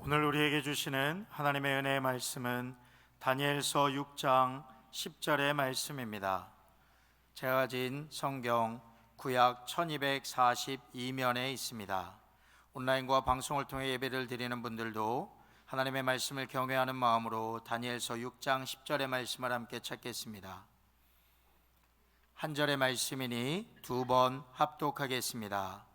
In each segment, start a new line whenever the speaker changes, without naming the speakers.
오늘 우리에게 주시는 하나님의 은혜의 말씀은 다니엘서 6장 10절의 말씀입니다. 제가 가진 성경 구약 1242면에 있습니다. 온라인과 방송을 통해 예배를 드리는 분들도 하나님의 말씀을 경외하는 마음으로 다니엘서 6장 10절의 말씀을 함께 찾겠습니다. 한 절의 말씀이니 두 번 합독하겠습니다.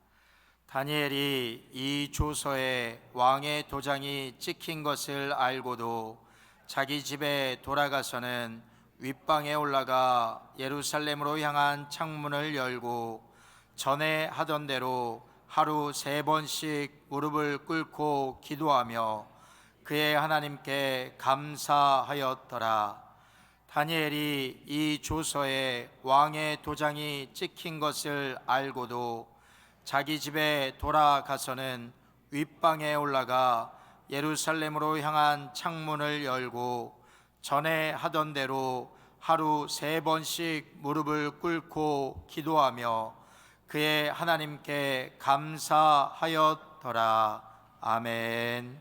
다니엘이 이 조서에 왕의 도장이 찍힌 것을 알고도 자기 집에 돌아가서는 윗방에 올라가 예루살렘으로 향한 창문을 열고 전에 하던 대로 하루 3번씩 무릎을 꿇고 기도하며 그의 하나님께 감사하였더라. 다니엘이 이 조서에 왕의 도장이 찍힌 것을 알고도 자기 집에 돌아가서는 윗방에 올라가 예루살렘으로 향한 창문을 열고 전에 하던 대로 하루 3번씩 무릎을 꿇고 기도하며 그의 하나님께 감사하였더라. 아멘.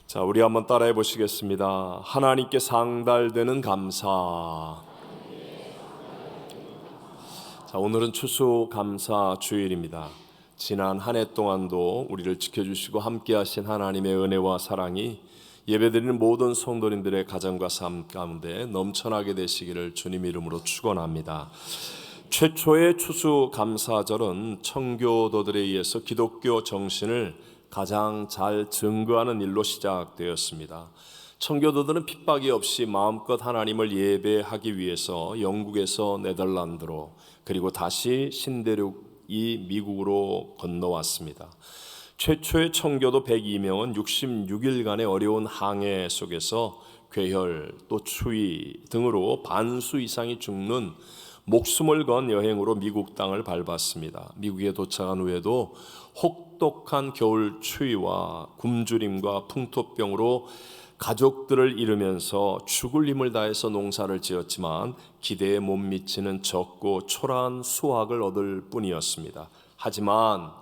자, 우리 한번 따라해 보시겠습니다. 하나님께 상달되는 감사. 자, 오늘은 추수감사 주일입니다. 지난 한 해 동안도 우리를 지켜주시고 함께하신 하나님의 은혜와 사랑이 예배드리는 모든 성도님들의 가정과 삶 가운데 넘쳐나게 되시기를 주님 이름으로 축원합니다. 최초의 추수감사절은 청교도들에 의해서 기독교 정신을 가장 잘 증거하는 일로 시작되었습니다. 청교도들은 핍박이 없이 마음껏 하나님을 예배하기 위해서 영국에서 네덜란드로 그리고 다시 신대륙 이 미국으로 건너왔습니다. 최초의 청교도 102명은 66일간의 어려운 항해 속에서 괴혈 또 추위 등으로 반수 이상이 죽는 목숨을 건 여행으로 미국 땅을 밟았습니다. 미국에 도착한 후에도 혹독한 겨울 추위와 굶주림과 풍토병으로 가족들을 잃으면서 죽을 힘을 다해서 농사를 지었지만 기대에 못 미치는 적고 초라한 수확을 얻을 뿐이었습니다. 하지만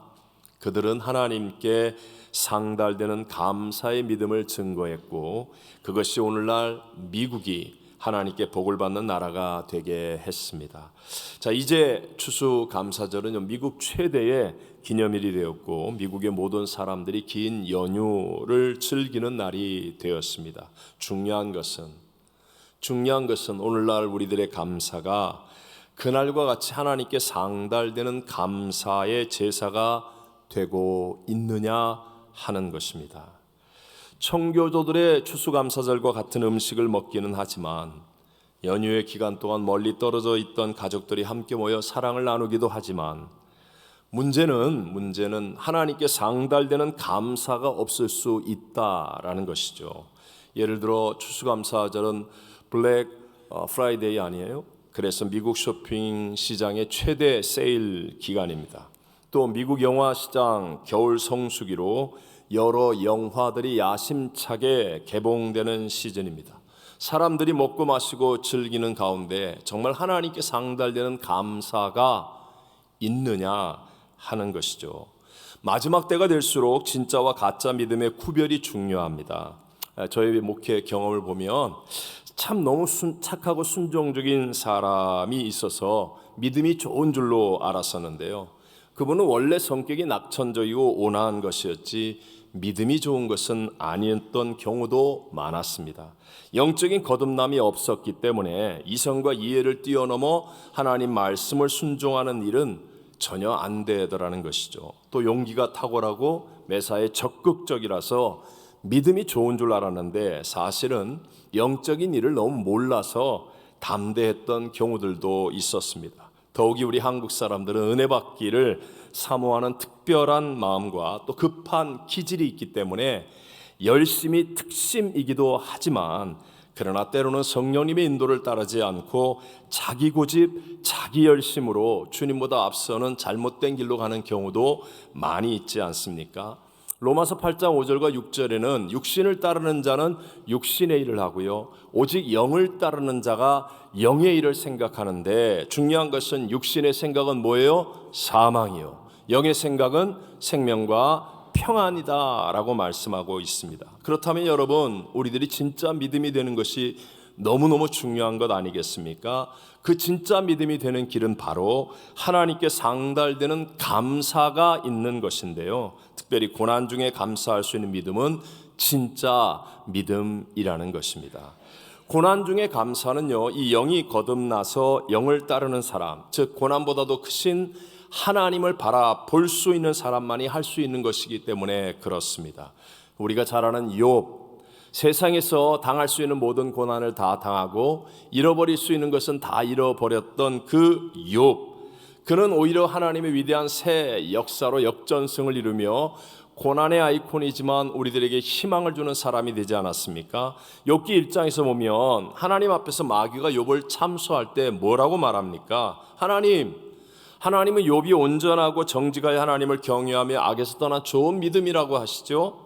그들은 하나님께 상달되는 감사의 믿음을 증거했고 그것이 오늘날 미국이 하나님께 복을 받는 나라가 되게 했습니다. 자, 이제 추수감사절은 미국 최대의 기념일이 되었고 미국의 모든 사람들이 긴 연휴를 즐기는 날이 되었습니다. 중요한 것은 오늘날 우리들의 감사가 그날과 같이 하나님께 상달되는 감사의 제사가 되고 있느냐 하는 것입니다. 청교도들의 추수감사절과 같은 음식을 먹기는 하지만 연휴의 기간 동안 멀리 떨어져 있던 가족들이 함께 모여 사랑을 나누기도 하지만 문제는 하나님께 상달되는 감사가 없을 수 있다라는 것이죠. 예를 들어 추수감사절은 블랙 프라이데이 아니에요? 그래서 미국 쇼핑 시장의 최대 세일 기간입니다. 또 미국 영화 시장 겨울 성수기로 여러 영화들이 야심차게 개봉되는 시즌입니다. 사람들이 먹고 마시고 즐기는 가운데 정말 하나님께 상달되는 감사가 있느냐 하는 것이죠. 마지막 때가 될수록 진짜와 가짜 믿음의 구별이 중요합니다. 저희 목회 경험을 보면 참 너무 착하고 순종적인 사람이 있어서 믿음이 좋은 줄로 알았었는데요. 그분은 원래 성격이 낙천적이고 온화한 것이었지 믿음이 좋은 것은 아니었던 경우도 많았습니다. 영적인 거듭남이 없었기 때문에 이성과 이해를 뛰어넘어 하나님 말씀을 순종하는 일은 전혀 안 되더라는 것이죠. 또 용기가 탁월하고 매사에 적극적이라서 믿음이 좋은 줄 알았는데 사실은 영적인 일을 너무 몰라서 담대했던 경우들도 있었습니다. 더욱이 우리 한국 사람들은 은혜 받기를 사모하는 특별한 마음과 또 급한 기질이 있기 때문에 열심히 특심이기도 하지만 그러나 때로는 성령님의 인도를 따르지 않고 자기 고집, 자기 열심으로 주님보다 앞서는 잘못된 길로 가는 경우도 많이 있지 않습니까? 로마서 8장 5절과 6절에는 육신을 따르는 자는 육신의 일을 하고요, 오직 영을 따르는 자가 영의 일을 생각하는데 중요한 것은 육신의 생각은 뭐예요? 사망이요. 영의 생각은 생명과 평안이다라고 말씀하고 있습니다. 그렇다면 여러분, 우리들이 진짜 믿음이 되는 것이 너무너무 중요한 것 아니겠습니까? 그 진짜 믿음이 되는 길은 바로 하나님께 상달되는 감사가 있는 것인데요. 특별히 고난 중에 감사할 수 있는 믿음은 진짜 믿음이라는 것입니다. 고난 중에 감사는요, 이 영이 거듭나서 영을 따르는 사람, 즉 고난보다도 크신 하나님을 바라볼 수 있는 사람만이 할 수 있는 것이기 때문에 그렇습니다. 우리가 잘 아는 욥, 세상에서 당할 수 있는 모든 고난을 다 당하고 잃어버릴 수 있는 것은 다 잃어버렸던 그 욥, 그는 오히려 하나님의 위대한 새 역사로 역전승을 이루며 고난의 아이콘이지만 우리들에게 희망을 주는 사람이 되지 않았습니까? 욥기 1장에서 보면 하나님 앞에서 마귀가 욥을 참소할 때 뭐라고 말합니까? 하나님은 욥이 온전하고 정직하여 하나님을 경외하며 악에서 떠난 좋은 믿음이라고 하시죠.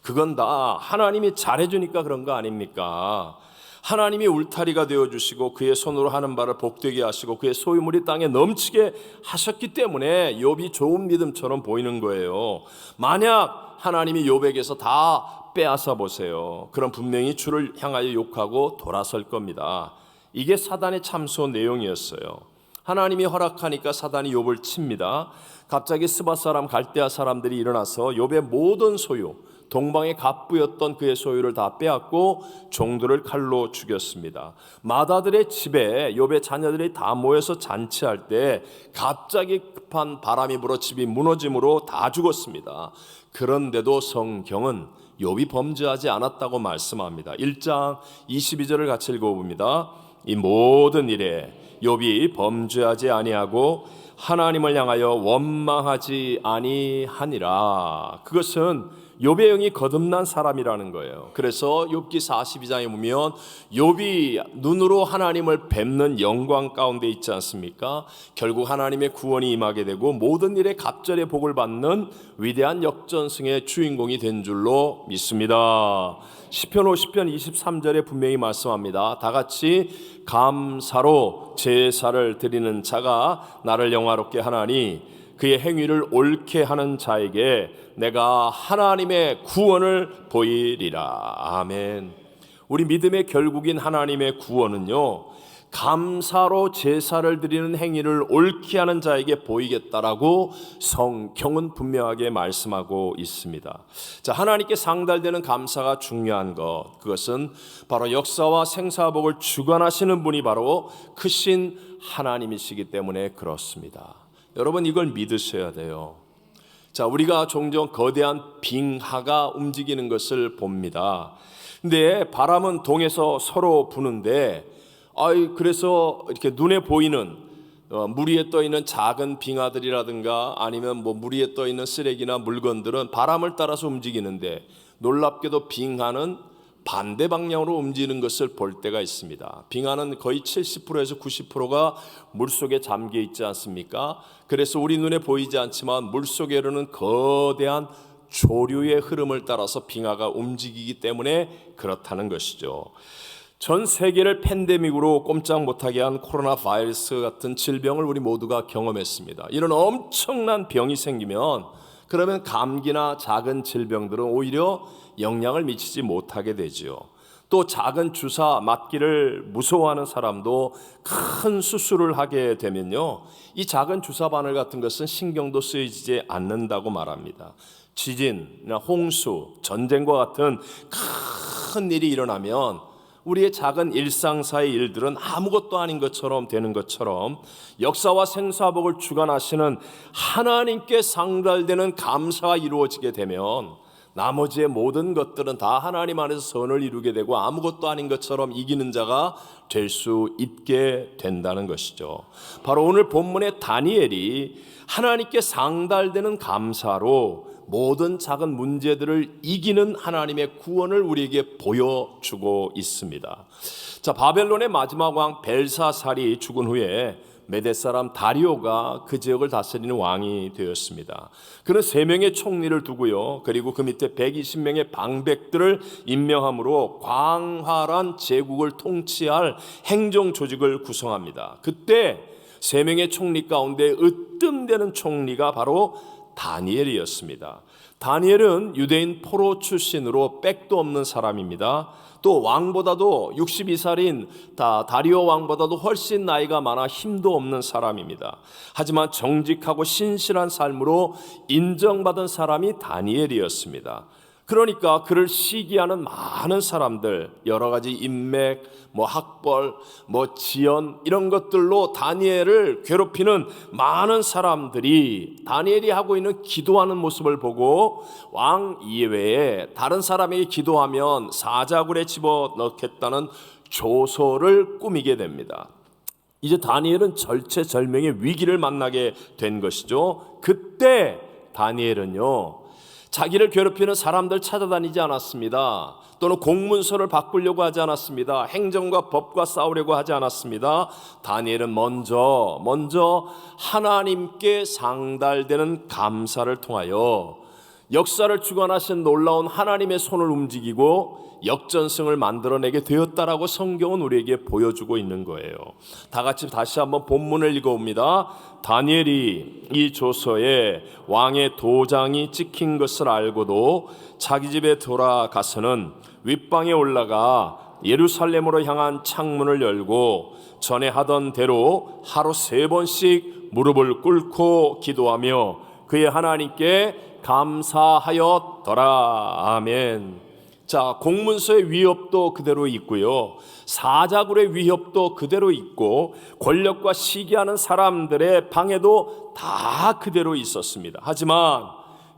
그건 다 하나님이 잘해주니까 그런 거 아닙니까? 하나님이 울타리가 되어주시고 그의 손으로 하는 바를 복되게 하시고 그의 소유물이 땅에 넘치게 하셨기 때문에 욥이 좋은 믿음처럼 보이는 거예요. 만약 하나님이 욥에게서 다 빼앗아 보세요. 그럼 분명히 주를 향하여 욕하고 돌아설 겁니다. 이게 사단의 참소 내용이었어요. 하나님이 허락하니까 사단이 욥을 칩니다. 갑자기 스바 사람 갈대아 사람들이 일어나서 욥의 모든 소유, 동방의 갑부였던 그의 소유를 다 빼앗고 종들을 칼로 죽였습니다. 마다들의 집에 욥의 자녀들이 다 모여서 잔치할 때 갑자기 급한 바람이 불어 집이 무너짐으로 다 죽었습니다. 그런데도 성경은 욥이 범죄하지 않았다고 말씀합니다. 1장 22절을 같이 읽어봅니다. 이 모든 일에 욥이 범죄하지 아니하고 하나님을 향하여 원망하지 아니하니라. 그것은 욥의 영이 거듭난 사람이라는 거예요. 그래서 욥기 42장에 보면 욥이 눈으로 하나님을 뵙는 영광 가운데 있지 않습니까? 결국 하나님의 구원이 임하게 되고 모든 일에 갑절의 복을 받는 위대한 역전승의 주인공이 된 줄로 믿습니다. 시편 50편 23절에 분명히 말씀합니다. 다 같이 감사로 제사를 드리는 자가 나를 영화롭게 하나니 그의 행위를 옳게 하는 자에게 내가 하나님의 구원을 보이리라. 아멘. 우리 믿음의 결국인 하나님의 구원은요, 감사로 제사를 드리는 행위를 옳게 하는 자에게 보이겠다라고 성경은 분명하게 말씀하고 있습니다. 자, 하나님께 상달되는 감사가 중요한 것, 그것은 바로 역사와 생사복을 주관하시는 분이 바로 크신 하나님이시기 때문에 그렇습니다. 여러분, 이걸 믿으셔야 돼요. 자, 우리가 종종 거대한 빙하가 움직이는 것을 봅니다. 근데 바람은 동에서 서로 부는데 그래서 이렇게 눈에 보이는 물 위에 떠 있는 작은 빙하들이라든가 아니면 물 위에 떠 있는 쓰레기나 물건들은 바람을 따라서 움직이는데 놀랍게도 빙하는 반대 방향으로 움직이는 것을 볼 때가 있습니다. 빙하는 거의 70%에서 90%가 물속에 잠겨 있지 않습니까? 그래서 우리 눈에 보이지 않지만 물속에 흐르는 거대한 조류의 흐름을 따라서 빙하가 움직이기 때문에 그렇다는 것이죠. 전 세계를 팬데믹으로 꼼짝 못하게 한 코로나 바이러스 같은 질병을 우리 모두가 경험했습니다. 이런 엄청난 병이 생기면 그러면 감기나 작은 질병들은 오히려 영향을 미치지 못하게 되지요. 또 작은 주사 맞기를 무서워하는 사람도 큰 수술을 하게 되면요, 이 작은 주사 바늘 같은 것은 신경도 쓰이지 않는다고 말합니다. 지진이나 홍수, 전쟁과 같은 큰 일이 일어나면 우리의 작은 일상사의 일들은 아무것도 아닌 것처럼 되는 것처럼 역사와 생사복을 주관하시는 하나님께 상달되는 감사가 이루어지게 되면 나머지의 모든 것들은 다 하나님 안에서 선을 이루게 되고 아무것도 아닌 것처럼 이기는 자가 될 수 있게 된다는 것이죠. 바로 오늘 본문의 다니엘이 하나님께 상달되는 감사로 모든 작은 문제들을 이기는 하나님의 구원을 우리에게 보여주고 있습니다. 자, 바벨론의 마지막 왕 벨사살이 죽은 후에 메대 사람 다리오가 그 지역을 다스리는 왕이 되었습니다. 그는 3명의 총리를 두고요, 그리고 그 밑에 120명의 방백들을 임명함으로 광활한 제국을 통치할 행정 조직을 구성합니다. 그때 3명의 총리 가운데 으뜸되는 총리가 바로 다니엘이었습니다. 다니엘은 유대인 포로 출신으로 빽도 없는 사람입니다. 또 왕보다도 62살인 다리오 왕보다도 훨씬 나이가 많아 힘도 없는 사람입니다. 하지만 정직하고 신실한 삶으로 인정받은 사람이 다니엘이었습니다. 그러니까 그를 시기하는 많은 사람들, 여러 가지 인맥, 학벌, 지연 이런 것들로 다니엘을 괴롭히는 많은 사람들이 다니엘이 하고 있는 기도하는 모습을 보고 왕 이외에 다른 사람에게 기도하면 사자굴에 집어넣겠다는 조소를 꾸미게 됩니다. 이제 다니엘은 절체절명의 위기를 만나게 된 것이죠. 그때 다니엘은요, 자기를 괴롭히는 사람들 찾아다니지 않았습니다. 또는 공문서를 바꾸려고 하지 않았습니다. 행정과 법과 싸우려고 하지 않았습니다. 다니엘은 먼저 하나님께 상달되는 감사를 통하여 역사를 주관하신 놀라운 하나님의 손을 움직이고 역전승을 만들어내게 되었다라고 성경은 우리에게 보여주고 있는 거예요. 다 같이 다시 한번 본문을 읽어봅니다. 다니엘이 이 조서에 왕의 도장이 찍힌 것을 알고도 자기 집에 돌아가서는 윗방에 올라가 예루살렘으로 향한 창문을 열고 전에 하던 대로 하루 3번씩 무릎을 꿇고 기도하며 그의 하나님께 감사하였더라. 아멘. 자, 공문서의 위협도 그대로 있고요, 사자굴의 위협도 그대로 있고, 권력과 시기하는 사람들의 방해도 다 그대로 있었습니다. 하지만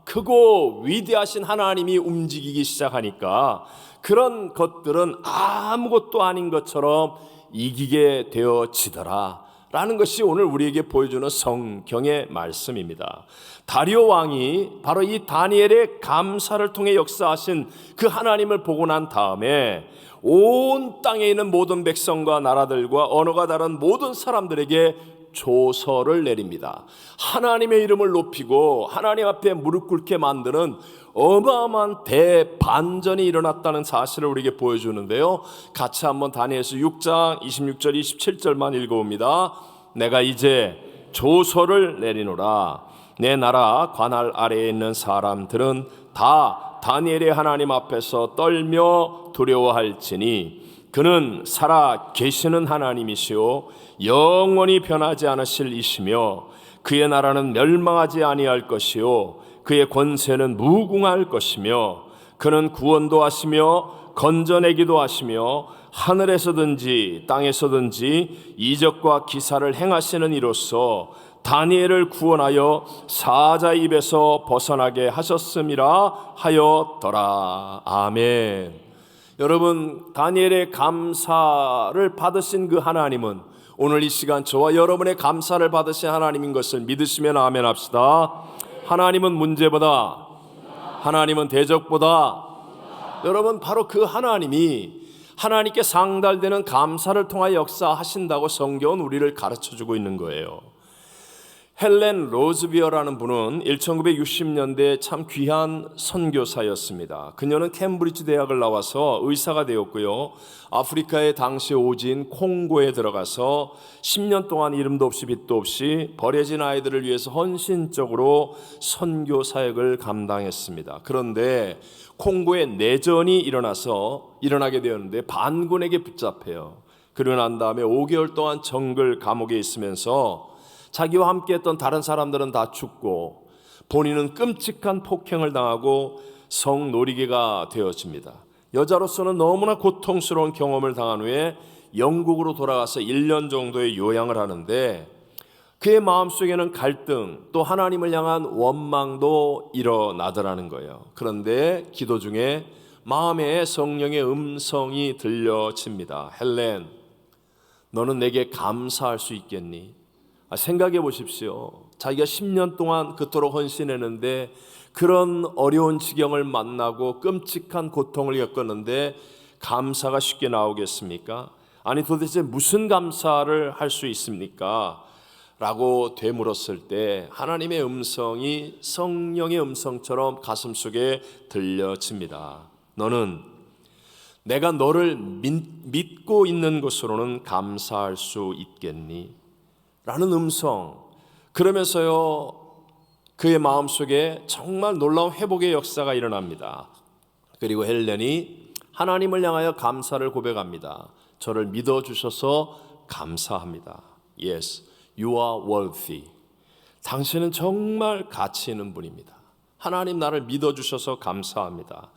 크고 위대하신 하나님이 움직이기 시작하니까 그런 것들은 아무것도 아닌 것처럼 이기게 되어지더라 라는 것이 오늘 우리에게 보여주는 성경의 말씀입니다. 다리오 왕이 바로 이 다니엘의 감사를 통해 역사하신 그 하나님을 보고 난 다음에 온 땅에 있는 모든 백성과 나라들과 언어가 다른 모든 사람들에게 조서를 내립니다. 하나님의 이름을 높이고 하나님 앞에 무릎 꿇게 만드는 어마어마한 대반전이 일어났다는 사실을 우리에게 보여주는데요, 같이 한번 다니엘서 6장 26절 27절만 읽어봅니다. 내가 이제 조서를 내리노라. 내 나라 관할 아래에 있는 사람들은 다 다니엘의 하나님 앞에서 떨며 두려워할지니 그는 살아 계시는 하나님이시요 영원히 변하지 않으실 이시며 그의 나라는 멸망하지 아니할 것이요 그의 권세는 무궁할 것이며 그는 구원도 하시며 건져내기도 하시며 하늘에서든지 땅에서든지 이적과 기사를 행하시는 이로써 다니엘을 구원하여 사자 입에서 벗어나게 하셨음이라 하였더라. 아멘. 여러분, 다니엘의 감사를 받으신 그 하나님은 오늘 이 시간 저와 여러분의 감사를 받으신 하나님인 것을 믿으시면 아멘 합시다. 하나님은 문제보다, 하나님은 대적보다, 여러분 바로 그 하나님이 하나님께 상달되는 감사를 통하여 역사하신다고 성경은 우리를 가르쳐주고 있는 거예요. 헬렌 로즈비어라는 분은 1960년대에 참 귀한 선교사였습니다. 그녀는 캠브리지 대학을 나와서 의사가 되었고요, 아프리카의 당시 오지인 콩고에 들어가서 10년 동안 이름도 없이 빛도 없이 버려진 아이들을 위해서 헌신적으로 선교 사역을 감당했습니다. 그런데 콩고에 내전이 일어나게 되었는데 반군에게 붙잡혀요. 그러고 난 다음에 5개월 동안 정글 감옥에 있으면서 자기와 함께했던 다른 사람들은 다 죽고 본인은 끔찍한 폭행을 당하고 성노리개가 되어집니다. 여자로서는 너무나 고통스러운 경험을 당한 후에 영국으로 돌아가서 1년 정도의 요양을 하는데 그의 마음속에는 갈등, 또 하나님을 향한 원망도 일어나더라는 거예요. 그런데 기도 중에 마음에 성령의 음성이 들려집니다. 헬렌, 너는 내게 감사할 수 있겠니? 생각해 보십시오. 자기가 10년 동안 그토록 헌신했는데 그런 어려운 지경을 만나고 끔찍한 고통을 겪었는데 감사가 쉽게 나오겠습니까? 아니 도대체 무슨 감사를 할 수 있습니까? 라고 되물었을 때 하나님의 음성이 성령의 음성처럼 가슴속에 들려집니다. 너는 내가 너를 믿고 있는 것으로는 감사할 수 있겠니? 라는 음성. 그러면서요, 그의 마음속에 정말 놀라운 회복의 역사가 일어납니다. 그리고 헬렌이 하나님을 향하여 감사를 고백합니다. 저를 믿어주셔서 감사합니다. Yes, you are worthy. 당신은 정말 가치 있는 분입니다. 하나님 나를 믿어주셔서 감사합니다.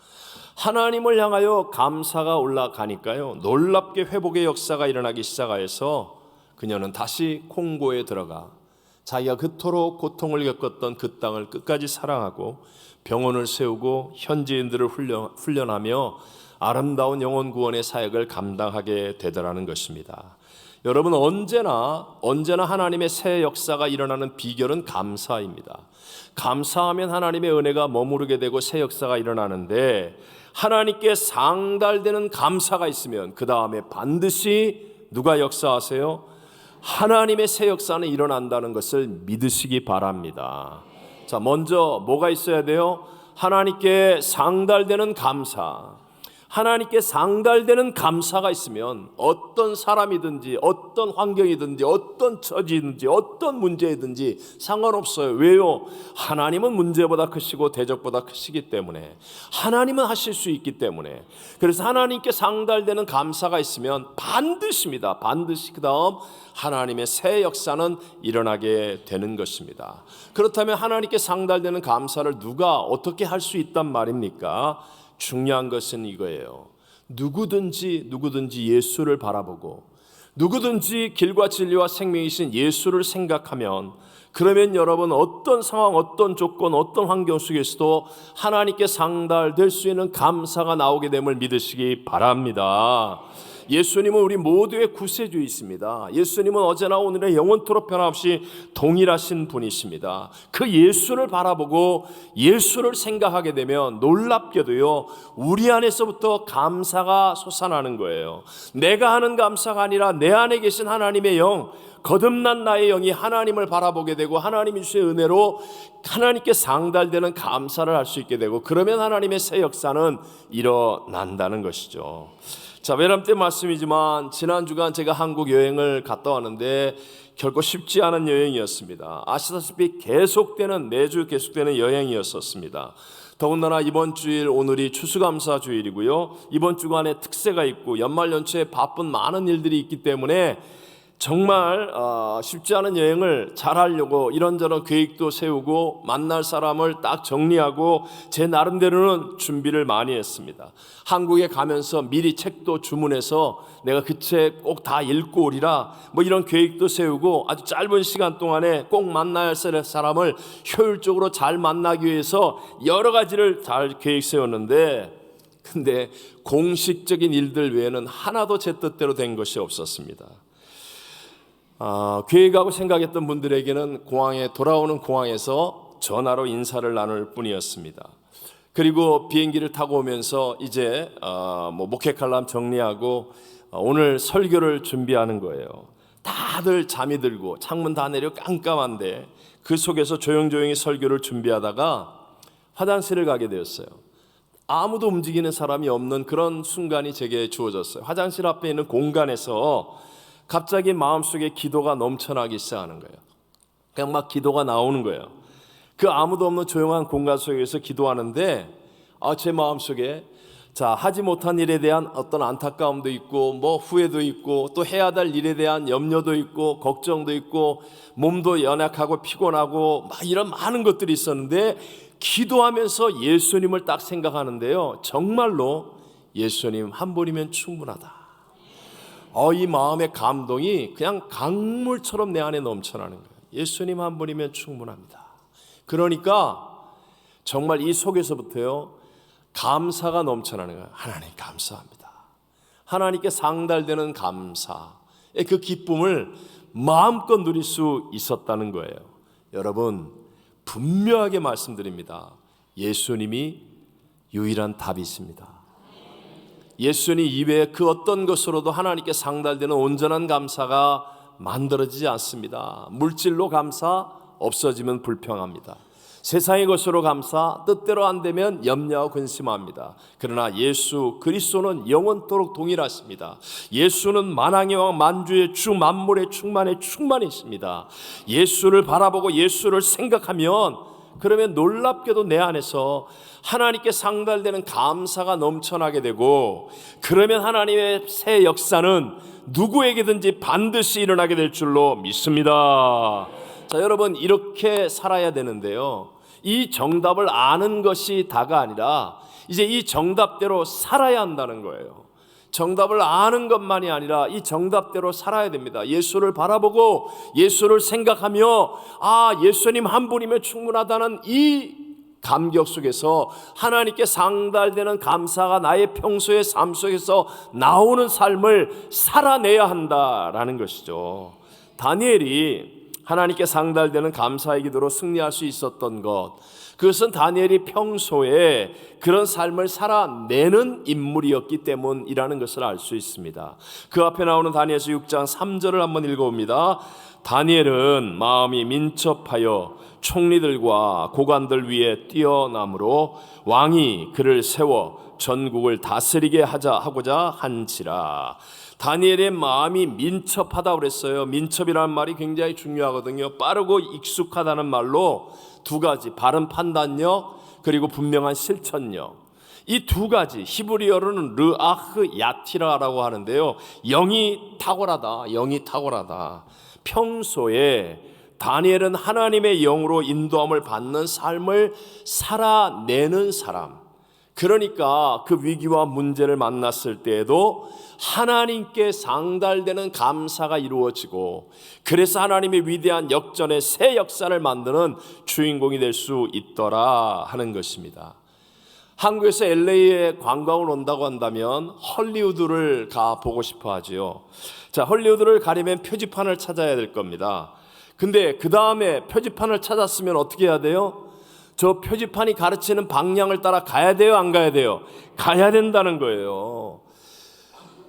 하나님을 향하여 감사가 올라가니까요, 놀랍게 회복의 역사가 일어나기 시작하여서 그녀는 다시 콩고에 들어가 자기가 그토록 고통을 겪었던 그 땅을 끝까지 사랑하고 병원을 세우고 현지인들을 훈련하며 아름다운 영혼 구원의 사역을 감당하게 되더라는 것입니다. 여러분, 언제나 하나님의 새 역사가 일어나는 비결은 감사입니다. 감사하면 하나님의 은혜가 머무르게 되고 새 역사가 일어나는데, 하나님께 상달되는 감사가 있으면 그 다음에 반드시 누가 역사하세요? 하나님의 새 역사는 일어난다는 것을 믿으시기 바랍니다. 자, 먼저 뭐가 있어야 돼요? 하나님께 상달되는 감사. 하나님께 상달되는 감사가 있으면 어떤 사람이든지 어떤 환경이든지 어떤 처지든지 어떤 문제이든지 상관없어요. 왜요? 하나님은 문제보다 크시고 대적보다 크시기 때문에, 하나님은 하실 수 있기 때문에. 그래서 하나님께 상달되는 감사가 있으면 반드시입니다. 반드시 그 다음 하나님의 새 역사는 일어나게 되는 것입니다. 그렇다면 하나님께 상달되는 감사를 누가 어떻게 할 수 있단 말입니까? 중요한 것은 이거예요. 누구든지 예수를 바라보고 누구든지 길과 진리와 생명이신 예수를 생각하면, 그러면 여러분 어떤 상황, 어떤 조건, 어떤 환경 속에서도 하나님께 상달될 수 있는 감사가 나오게 됨을 믿으시기 바랍니다. 예수님은 우리 모두의 구세주이십니다. 예수님은 어제나 오늘의 영원토록 변함없이 동일하신 분이십니다. 그 예수를 바라보고 예수를 생각하게 되면 놀랍게도요, 우리 안에서부터 감사가 솟아나는 거예요. 내가 하는 감사가 아니라 내 안에 계신 하나님의 영, 거듭난 나의 영이 하나님을 바라보게 되고 하나님이 주신 은혜로 하나님께 상달되는 감사를 할 수 있게 되고, 그러면 하나님의 새 역사는 일어난다는 것이죠. 자, 외람 때 말씀이지만 지난 주간 제가 한국 여행을 갔다 왔는데 결코 쉽지 않은 여행이었습니다. 아시다시피 매주 계속되는 여행이었었습니다. 더군다나 이번 주일 오늘이 추수감사 주일이고요, 이번 주간에 특세가 있고 연말연초에 바쁜 많은 일들이 있기 때문에 정말 쉽지 않은 여행을 잘 하려고 이런저런 계획도 세우고 만날 사람을 딱 정리하고 제 나름대로는 준비를 많이 했습니다. 한국에 가면서 미리 책도 주문해서 내가 그 책 꼭 다 읽고 오리라 뭐 이런 계획도 세우고 아주 짧은 시간 동안에 꼭 만나야 할 사람을 효율적으로 잘 만나기 위해서 여러 가지를 잘 계획 세웠는데, 근데 공식적인 일들 외에는 하나도 제 뜻대로 된 것이 없었습니다. 계획하고 생각했던 분들에게는 돌아오는 공항에서 전화로 인사를 나눌 뿐이었습니다. 그리고 비행기를 타고 오면서 이제 목회 칼럼 정리하고 오늘 설교를 준비하는 거예요. 다들 잠이 들고 창문 다 내려 깜깜한데 그 속에서 조용조용히 설교를 준비하다가 화장실을 가게 되었어요. 아무도 움직이는 사람이 없는 그런 순간이 제게 주어졌어요. 화장실 앞에 있는 공간에서 갑자기 마음속에 기도가 넘쳐나기 시작하는 거예요. 그냥 막 기도가 나오는 거예요. 그 아무도 없는 조용한 공간 속에서 기도하는데 제 마음속에 하지 못한 일에 대한 어떤 안타까움도 있고 뭐 후회도 있고 또 해야 될 일에 대한 염려도 있고 걱정도 있고 몸도 연약하고 피곤하고 막 이런 많은 것들이 있었는데, 기도하면서 예수님을 딱 생각하는데요, 정말로 예수님 한 분이면 충분하다. 이 마음의 감동이 그냥 강물처럼 내 안에 넘쳐나는 거예요. 예수님 한 분이면 충분합니다. 그러니까 정말 이 속에서부터요, 감사가 넘쳐나는 거예요. 하나님 감사합니다. 하나님께 상달되는 감사의 그 기쁨을 마음껏 누릴 수 있었다는 거예요. 여러분, 분명하게 말씀드립니다. 예수님이 유일한 답이십니다. 예수님 이외에 그 어떤 것으로도 하나님께 상달되는 온전한 감사가 만들어지지 않습니다. 물질로 감사, 없어지면 불평합니다. 세상의 것으로 감사, 뜻대로 안 되면 염려하고 근심합니다. 그러나 예수 그리스도는 영원토록 동일하십니다. 예수는 만왕의 왕, 만주의 주, 만물의 충만이십니다. 예수를 바라보고 예수를 생각하면 그러면 놀랍게도 내 안에서 하나님께 상달되는 감사가 넘쳐나게 되고, 그러면 하나님의 새 역사는 누구에게든지 반드시 일어나게 될 줄로 믿습니다. 자, 여러분, 이렇게 살아야 되는데요, 이 정답을 아는 것이 다가 아니라 이제 이 정답대로 살아야 한다는 거예요. 정답을 아는 것만이 아니라 이 정답대로 살아야 됩니다. 예수를 바라보고 예수를 생각하며 예수님 한 분이면 충분하다는 이 감격 속에서 하나님께 상달되는 감사가 나의 평소의 삶 속에서 나오는 삶을 살아내야 한다라는 것이죠. 다니엘이 하나님께 상달되는 감사의 기도로 승리할 수 있었던 것, 그것은 다니엘이 평소에 그런 삶을 살아내는 인물이었기 때문이라는 것을 알 수 있습니다. 그 앞에 나오는 다니엘서 6장 3절을 한번 읽어봅니다. 다니엘은 마음이 민첩하여 총리들과 고관들 위에 뛰어남으로 왕이 그를 세워 전국을 다스리게 하고자 한지라. 다니엘의 마음이 민첩하다고 그랬어요. 민첩이라는 말이 굉장히 중요하거든요. 빠르고 익숙하다는 말로 두 가지, 바른 판단력 그리고 분명한 실천력, 이 두 가지, 히브리어로는 르아흐 야티라라고 하는데요, 영이 탁월하다. 평소에 다니엘은 하나님의 영으로 인도함을 받는 삶을 살아내는 사람, 그러니까 그 위기와 문제를 만났을 때에도 하나님께 상달되는 감사가 이루어지고, 그래서 하나님의 위대한 역전의 새 역사를 만드는 주인공이 될 수 있더라 하는 것입니다. 한국에서 LA에 관광을 온다고 한다면 헐리우드를 가보고 싶어 하지요. 자, 헐리우드를 가려면 표지판을 찾아야 될 겁니다. 근데 그 다음에 표지판을 찾았으면 어떻게 해야 돼요? 저 표지판이 가르치는 방향을 따라 가야 돼요, 안 가야 돼요? 가야 된다는 거예요.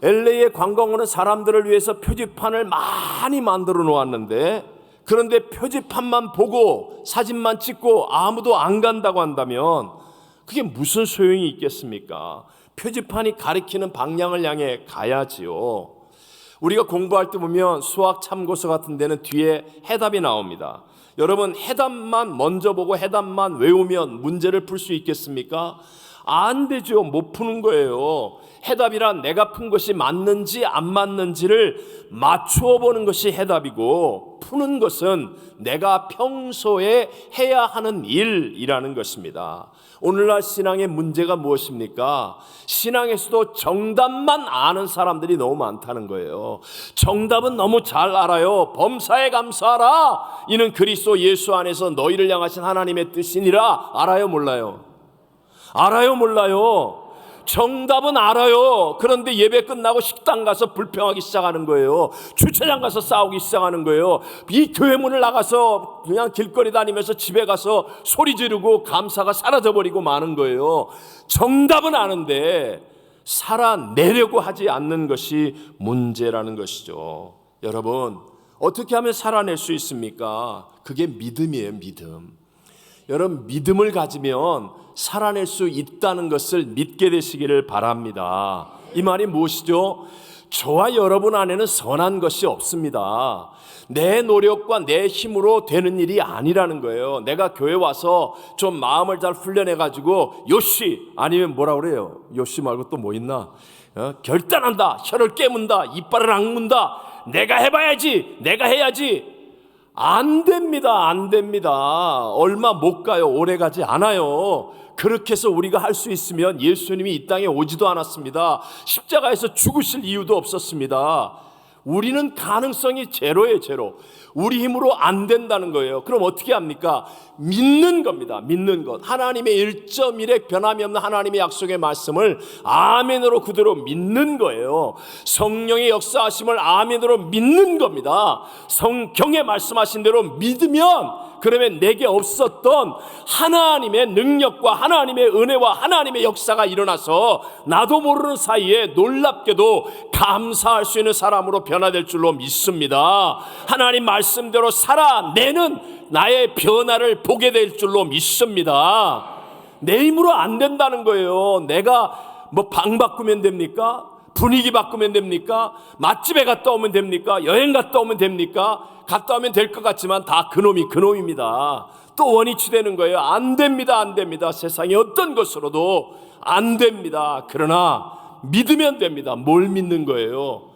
LA에 관광 오는 사람들을 위해서 표지판을 많이 만들어 놓았는데, 그런데 표지판만 보고 사진만 찍고 아무도 안 간다고 한다면 그게 무슨 소용이 있겠습니까? 표지판이 가리키는 방향을 향해 가야지요. 우리가 공부할 때 보면 수학 참고서 같은 데는 뒤에 해답이 나옵니다. 여러분, 해답만 먼저 보고 해답만 외우면 문제를 풀 수 있겠습니까? 안 되죠. 못 푸는 거예요. 해답이란 내가 푼 것이 맞는지 안 맞는지를 맞추어 보는 것이 해답이고, 푸는 것은 내가 평소에 해야 하는 일이라는 것입니다. 오늘날 신앙의 문제가 무엇입니까? 신앙에서도 정답만 아는 사람들이 너무 많다는 거예요. 정답은 너무 잘 알아요. 범사에 감사하라. 이는 그리스도 예수 안에서 너희를 향하신 하나님의 뜻이니라. 알아요, 몰라요? 알아요, 몰라요? 정답은 알아요. 그런데 예배 끝나고 식당 가서 불평하기 시작하는 거예요. 주차장 가서 싸우기 시작하는 거예요. 이 교회 문을 나가서 그냥 길거리 다니면서 집에 가서 소리 지르고 감사가 사라져버리고 마는 거예요. 정답은 아는데 살아내려고 하지 않는 것이 문제라는 것이죠. 여러분, 어떻게 하면 살아낼 수 있습니까? 그게 믿음이에요, 믿음. 여러분, 믿음을 가지면 살아낼 수 있다는 것을 믿게 되시기를 바랍니다. 이 말이 무엇이죠? 저와 여러분 안에는 선한 것이 없습니다. 내 노력과 내 힘으로 되는 일이 아니라는 거예요. 내가 교회 와서 좀 마음을 잘 훈련해가지고 요시, 아니면 뭐라 그래요? 요시 말고 또 뭐 있나? 결단한다, 혀를 깨문다, 이빨을 악문다, 내가 해봐야지, 내가 해야지. 안 됩니다. 안 됩니다. 얼마 못 가요. 오래 가지 않아요. 그렇게 해서 우리가 할 수 있으면 예수님이 이 땅에 오지도 않았습니다. 십자가에서 죽으실 이유도 없었습니다. 우리는 가능성이 제로예요, 제로. 우리 힘으로 안 된다는 거예요. 그럼 어떻게 합니까? 믿는 겁니다. 믿는 것. 하나님의 1.1의 변함이 없는 하나님의 약속의 말씀을 아멘으로 그대로 믿는 거예요. 성령의 역사하심을 아멘으로 믿는 겁니다. 성경에 말씀하신 대로 믿으면, 그러면 내게 없었던 하나님의 능력과 하나님의 은혜와 하나님의 역사가 일어나서 나도 모르는 사이에 놀랍게도 감사할 수 있는 사람으로 변화될 줄로 믿습니다. 하나님 말씀대로 살아내는 나의 변화를 보게 될 줄로 믿습니다. 내 힘으로 안 된다는 거예요. 내가 뭐 방 바꾸면 됩니까? 분위기 바꾸면 됩니까? 맛집에 갔다 오면 됩니까? 여행 갔다 오면 됩니까? 갔다 오면 될 것 같지만 다 그놈입니다. 또 원위치되는 거예요. 안 됩니다, 안 됩니다. 세상의 어떤 것으로도 안 됩니다. 그러나 믿으면 됩니다. 뭘 믿는 거예요?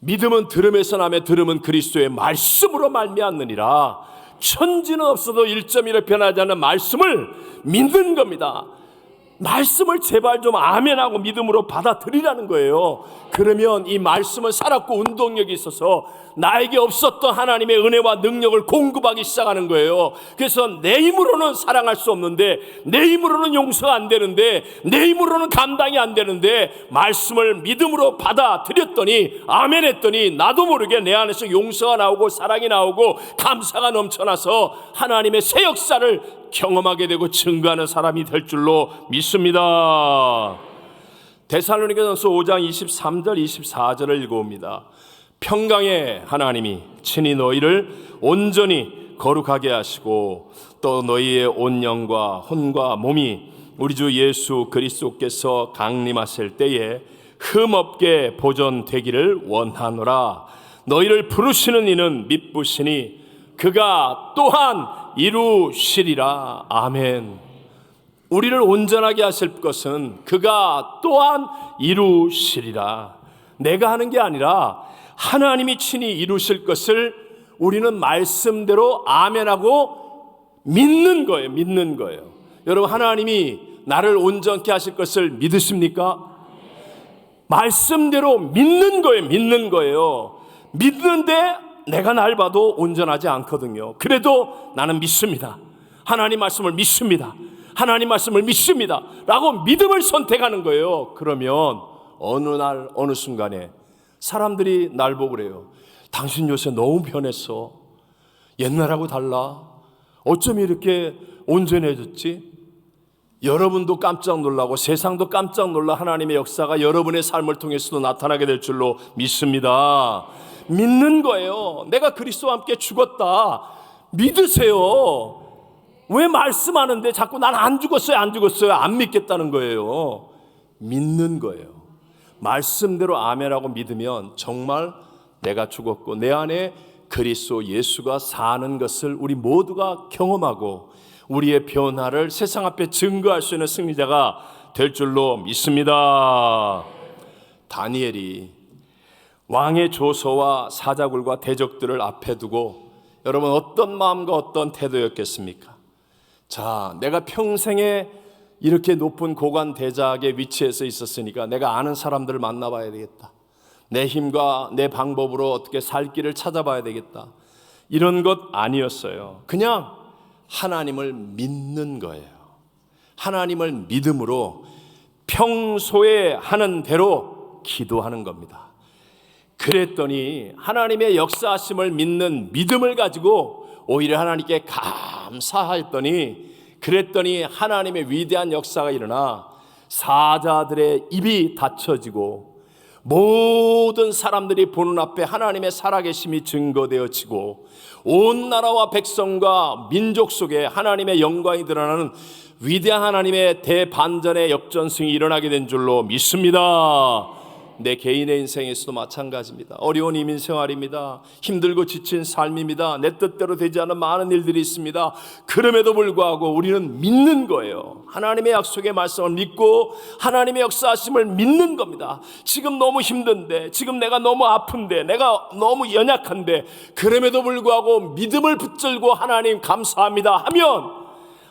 믿음은 들음에서 나며 들음은 그리스도의 말씀으로 말미암느니라. 천지는 없어도 1.1을 변하지 않는 말씀을 믿는 겁니다. 말씀을 제발 좀 아멘하고 믿음으로 받아들이라는 거예요. 그러면 이 말씀은 살았고 운동력이 있어서 나에게 없었던 하나님의 은혜와 능력을 공급하기 시작하는 거예요. 그래서 내 힘으로는 사랑할 수 없는데, 내 힘으로는 용서가 안 되는데, 내 힘으로는 감당이 안 되는데, 말씀을 믿음으로 받아들였더니 아멘 했더니 나도 모르게 내 안에서 용서가 나오고 사랑이 나오고 감사가 넘쳐나서 하나님의 새 역사를 경험하게 되고 증거하는 사람이 될 줄로 믿습니다. 데살로니가전서 5장 23절 24절을 읽어봅니다. 평강의 하나님이 친히 너희를 온전히 거룩하게 하시고 또 너희의 온 영과 혼과 몸이 우리 주 예수 그리스도께서 강림하실 때에 흠없게 보존되기를 원하노라. 너희를 부르시는 이는 미쁘시니 그가 또한 이루시리라. 아멘. 우리를 온전하게 하실 것은 그가 또한 이루시리라. 내가 하는 게 아니라 하나님이 친히 이루실 것을 우리는 말씀대로 아멘하고 믿는 거예요. 믿는 거예요. 여러분, 하나님이 나를 온전케 하실 것을 믿으십니까? 말씀대로 믿는 거예요. 믿는 거예요. 믿는데 내가 날 봐도 온전하지 않거든요. 그래도 나는 믿습니다. 하나님 말씀을 믿습니다. 하나님 말씀을 믿습니다 라고 믿음을 선택하는 거예요. 그러면 어느 날 어느 순간에 사람들이 날 보고 그래요. 당신 요새 너무 변했어. 옛날하고 달라. 어쩜 이렇게 온전해졌지? 여러분도 깜짝 놀라고 세상도 깜짝 놀라 하나님의 역사가 여러분의 삶을 통해서도 나타나게 될 줄로 믿습니다. 믿는 거예요. 내가 그리스도와 함께 죽었다. 믿으세요. 왜 말씀하는데 자꾸 난 안 죽었어요, 안 죽었어요, 안 믿겠다는 거예요. 믿는 거예요. 말씀대로 아멘하고 믿으면 정말 내가 죽었고 내 안에 그리스도 예수가 사는 것을 우리 모두가 경험하고 우리의 변화를 세상 앞에 증거할 수 있는 승리자가 될 줄로 믿습니다. 다니엘이 왕의 조서와 사자굴과 대적들을 앞에 두고 여러분 어떤 마음과 어떤 태도였겠습니까? 자, 내가 평생에 이렇게 높은 고관 대작의 위치에서 있었으니까 내가 아는 사람들을 만나봐야 되겠다. 내 힘과 내 방법으로 어떻게 살 길을 찾아봐야 되겠다. 이런 것 아니었어요. 그냥 하나님을 믿는 거예요. 하나님을 믿음으로 평소에 하는 대로 기도하는 겁니다. 그랬더니 하나님의 역사하심을 믿는 믿음을 가지고 오히려 하나님께 감사했더니 그랬더니 하나님의 위대한 역사가 일어나 사자들의 입이 닫혀지고 모든 사람들이 보는 앞에 하나님의 살아계심이 증거되어지고 온 나라와 백성과 민족 속에 하나님의 영광이 드러나는 위대한 하나님의 대반전의 역전승이 일어나게 된 줄로 믿습니다. 내 개인의 인생에서도 마찬가지입니다. 어려운 이민생활입니다. 힘들고 지친 삶입니다. 내 뜻대로 되지 않은 많은 일들이 있습니다. 그럼에도 불구하고 우리는 믿는 거예요. 하나님의 약속의 말씀을 믿고 하나님의 역사하심을 믿는 겁니다. 지금 너무 힘든데, 지금 내가 너무 아픈데, 내가 너무 연약한데, 그럼에도 불구하고 믿음을 붙들고 하나님 감사합니다 하면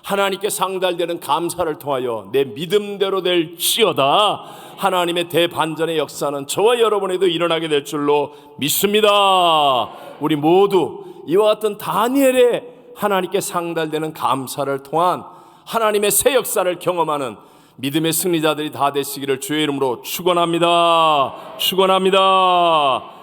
하나님께 상달되는 감사를 통하여 내 믿음대로 될지어다 하나님의 대반전의 역사는 저와 여러분에도 일어나게 될 줄로 믿습니다. 우리 모두 이와 같은 다니엘의 하나님께 상달되는 감사를 통한 하나님의 새 역사를 경험하는 믿음의 승리자들이 다 되시기를 주의 이름으로 축원합니다. 축원합니다.